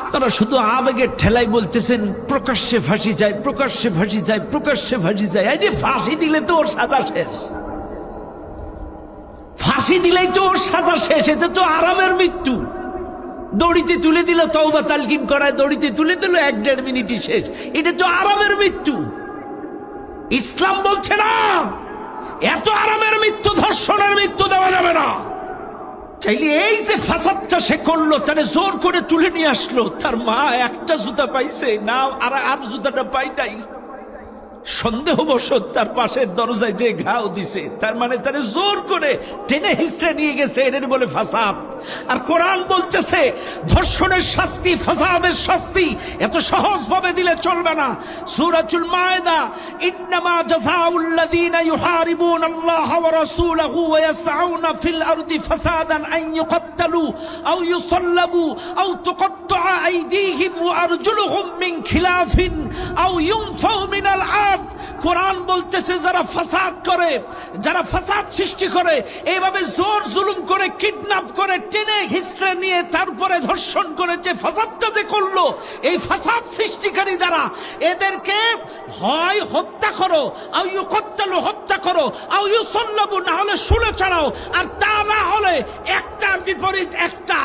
আপনারা শুধু আবেগের ঠেলাই বলতেছেন প্রকাশ্যে ফাঁসি যায়, প্রকাশ্যে ফাঁসি যায়, প্রকাশ্যে ফাঁসি যায়। এই যে ফাঁসি দিলে তো ওর সাজা শেষ, ফাঁসি দিলেই তো ওর সাজা শেষ। এটা তো আরামের মৃত্যু। দড়িতে তুলে দিল, তওবা তালকিন করায় দড়িতে তুলে দিল, 1-1.5 মিনিটই শেষ। এটা তো আরামের মৃত্যু। ইসলাম বলছে না এত আরামের মৃত্যু, ধর্ষণের মৃত্যু দেওয়া যাবে না। চাইলে এই যে ফাসাদটা সে করলো, তারে জোর করে তুলে নিয়ে আসলো, তার মা একটা জুতা পাইছে না, আর জুতাটা পাই নাই, সন্দেহবশত তার পাশের দরজায় যে ঘাও দিছে, তার মানে তারে জোর করে টেনে হিস্ট্রে নিয়ে গেছে, এর বলে ফাসাদ। আর কোরআন বলতেছে ধর্ষণের শাস্তি, ফাসাদের শাস্তি এত সহজ ভাবে দিলে চলবে না। সূরাতুল মায়েদা, ইন্নামা জাযাউল্লাযীনা ইউহারিবুনাল্লাহা ওয়া রাসূলাহু ওয়া ইয়াসআউনা ফিল আরদি ফাসাদান আন ইউকাত্তালু আও ইউসাল্লাবু আও তুকাত্তাআ আইদিহিম ওয়া আরজুলুহুম মিন খিলাফিন আও ইউনফাউ মিনাল আরদ। কোরআন বলতেছে যারা ফাসাদ করে, যারা ফাসাদ সৃষ্টি করে, এইভাবে জোর জুলুম করে, কিডন্যাপ করে, টেনে হিস্ট্রে নিয়ে তারপরে ধর্ষণ করেছে, ফাসাদটা যে করলো, এই ফাসাদ সৃষ্টিকারী যারা, এদেরকে হয় হত্যা করো, আও ইউকাত্তালু, হত্যা করো, আও ইউসাল্লাবু, না হলে শুলে চড়াও, আর তা না হলে একটার বিপরীত একটা,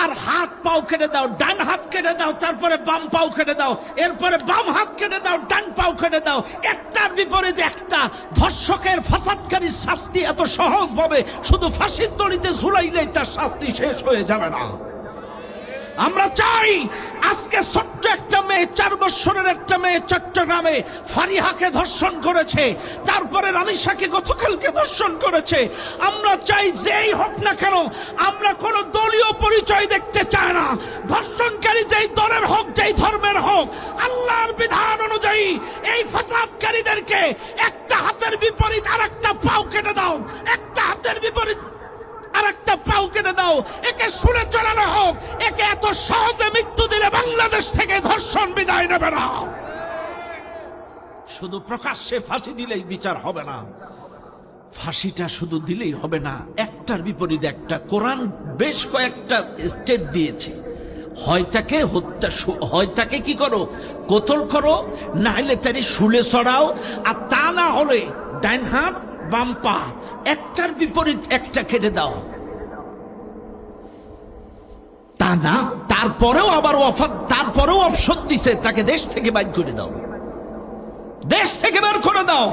আর হাত পাও কেটে দাও, ডান হাত কেটে দাও, তারপরে বাম পাও কেটে দাও, এরপরে বাম হাত কেটে দাও, ডান পাও কেটে দাও, একটার বিপরীতে একটা। ধর্ষকের, ফাসাদকারীর শাস্তি এত সহজ ভাবে শুধু ফাঁসির দড়িতে ঝুলাইলেই তার শাস্তি শেষ হয়ে যাবে না। আমরা চাই আজকে ছোট্ট একটা মেয়ে, 4 বছরের একটা মেয়ে চট্টগ্রামে ফারিহাকে ধর্ষণ করেছে, তারপরে রামিসাকে গতকালকে ধর্ষণ করেছে। আমরা চাই যেই হোক না কেন, আমরা কোন দলীয় পরিচয় দেখতে চাই না। ধর্ষণকারী যেই দলের হোক, যেই ধর্মের হোক, আল্লাহর বিধান অনুযায়ী এই ফাসাদকারীদেরকে একটা হাতের বিপরীত আরেকটা পাও কেটে দাও, একটা হাতের বিপরীত আরেকটা পাও কেটে দাও, একে শুনে চলানো হোক। একে এত সহজে মৃত্যু দিলে বাংলাদেশ থেকে ধর্ষণ বিদায় নেবে না। শুধু প্রকাশ্যে ফাঁসি দিলেই বিচার হবে না, ফাঁসিটা শুধু দিলেই হবে না, একটার বিপরীত একটা। কোরআন বেশ কয়েকটা স্টেপ দিয়েছে। হয় তাকে হত্যা, হয় তাকে কি করো, কতল করো, না হলে তারে শুলে চড়াও, আর তা না হলে ডান হাত বাম পা, একটার বিপরীত একটা কেটে দাও। তা না, তারপরেও আবার তারপরেও অপশন দিছে, তাকে দেশ থেকে বাইর করে দাও, দেশ থেকে বের করে দাও।